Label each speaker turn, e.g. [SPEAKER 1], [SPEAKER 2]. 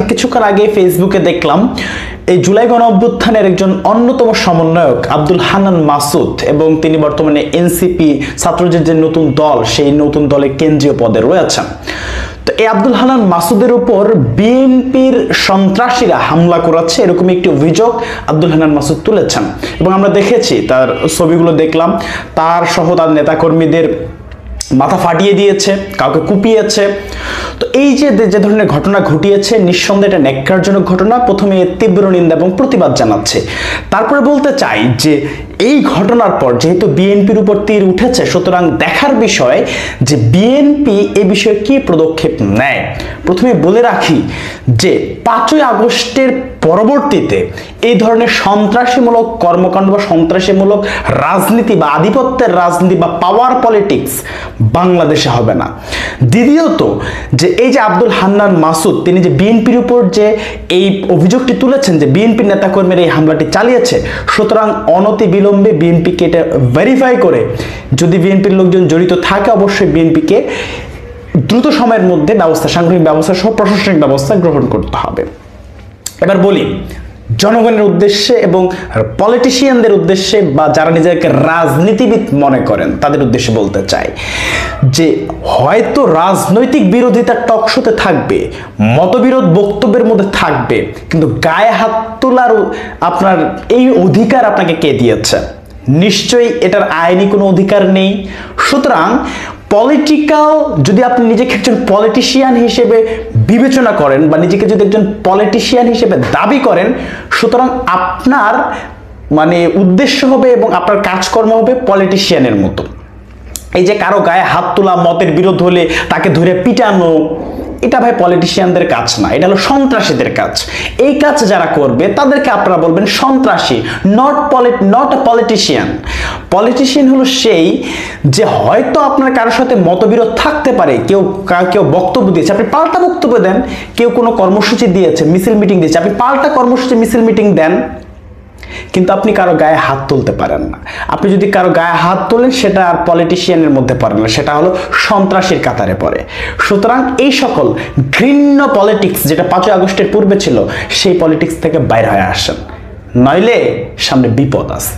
[SPEAKER 1] কিছুক্ষণ আগে ফেসবুকে দেখলাম এই জুলাই গণ অভ্যুত্থানের একজন অন্যতম সমন্বয়ক আব্দুল হান্নান মাসুদ, এবং তিনি বর্তমানে এনসিপি ছাত্রদের যে নতুন দল, সেই নতুন দলে কেন্দ্রীয় পদে রয়েছেন। তো এই আব্দুল হান্নান মাসুদের উপর বিএনপির সন্ত্রাসীরা হামলা করাচ্ছে, এরকম একটি অভিযোগ আব্দুল হান্নান মাসুদ তুলেছেন। এবং আমরা দেখেছি, তার ছবিগুলো দেখলাম, তার সহ তার নেতাকর্মীদের মাথা ফাটিয়ে দিয়েছে, কাউকে কুপিয়েছে। তো এই যে ধরনের ঘটনা ঘটিয়েছে, নিঃসন্দেহে এটা ন্যাক্কারজনক ঘটনা। প্রথমে তীব্র নিন্দা এবং প্রতিবাদ জানাচ্ছে। তারপরে বলতে চাই যে এই ঘটনার পর যেহেতু বিএনপির উপর তীর উঠেছে, সুতরাং দেখার বিষয় যে বিএনপি এ বিষয়ে কি পদক্ষেপ নেয়। প্রথমে বলে রাখি যে 5ই আগস্টের পরবর্তীতে এই ধরনের সন্ত্রাসীমূলক কর্মকাণ্ড বা সন্ত্রাসীমূলক রাজনীতি বা আধিপত্যের রাজনীতি বা পাওয়ার পলিটিক্স বাংলাদেশে হবে না। দ্বিতীয়ত, যে এই যে আব্দুল হান্নান মাসুদ, তিনি যে বিএনপির উপর যে এই অভিযোগটি তুলেছেন যে বিএনপির নেতাকর্মীরা এই হামলাটি চালিয়েছে, সুতরাং অনতিবিলম্বে বিএনপিকে এটা ভেরিফাই করে যদি বিএনপির লোকজন জড়িত থাকে, অবশ্যই বিএনপিকে দ্রুত সময়ের মধ্যে সাংগঠনিক ব্যবস্থা সহ প্রশাসনিক ব্যবস্থা গ্রহণ করতে হবে। এবার বলি জনগণের উদ্দেশ্যে এবং পলিটিশিয়ানদের উদ্দেশ্যে, বা যারা নিজেকে রাজনীতিবিদ মনে করেন তাদের উদ্দেশ্যে বলতে চাই যে হয়তো রাজনৈতিক বিরোধিতা টকশোতে থাকবে, মতবিরোধ বক্তব্যের মধ্যে থাকবে, কিন্তু গায়ে হাত তোলার আপনার এই অধিকার আপনাকে কে দিয়েছে? নিশ্চয়ই এটার আইনি কোনো অধিকার নেই। সুতরাং পলিটিক্যাল, যদি আপনি নিজেকে একজন পলিটিশিয়ান হিসেবে বিবেচনা করেন বা নিজেকে যদি একজন পলিটিশিয়ান হিসেবে দাবি করেন, সুতরাং আপনার উদ্দেশ্য হবে এবং আপনার কাজকর্ম হবে পলিটিশিয়ানের মতো। এই যে কারো গায়ে হাত তোলা, মতের বিরোধ হলে তাকে ধরে পিটানো, এটা ভাই পলিটিশিয়ানদের কাজ না, এটা হলো সন্ত্রাসীদের কাজ। এই কাজ যারা করবে তাদেরকে আপনারা বলবেন সন্ত্রাসী, নট এ পলিটিশিয়ান। পলিটিশিয়ান হলো সেই যে হয়তো আপনার কারোর সাথে মতবিরোধ থাকতে পারে, কেউ বক্তব্য দিয়েছে, আপনি পাল্টা বক্তব্য দেন। কেউ কোনো কর্মসূচি দিয়েছে, মিছিল মিটিং দিয়েছে, আপনি পাল্টা কর্মসূচি মিছিল মিটিং দেন, কিন্তু আপনি কারো গায়ে হাত তুলতে পারেন না। আপনি যদি কারো গায়ে হাত তোলেন, সেটা আর পলিটিশিয়ানের মধ্যে পড়ে না, সেটা হলো সন্ত্রাসীর কাতারে পড়ে। সুতরাং এই সকল ঘৃণ্য পলিটিক্স যেটা 5ই আগস্টের পূর্বে ছিল, সেই পলিটিক্স থেকে বাইরে হয়ে আসেন, নইলে সামনে বিপদ আছে।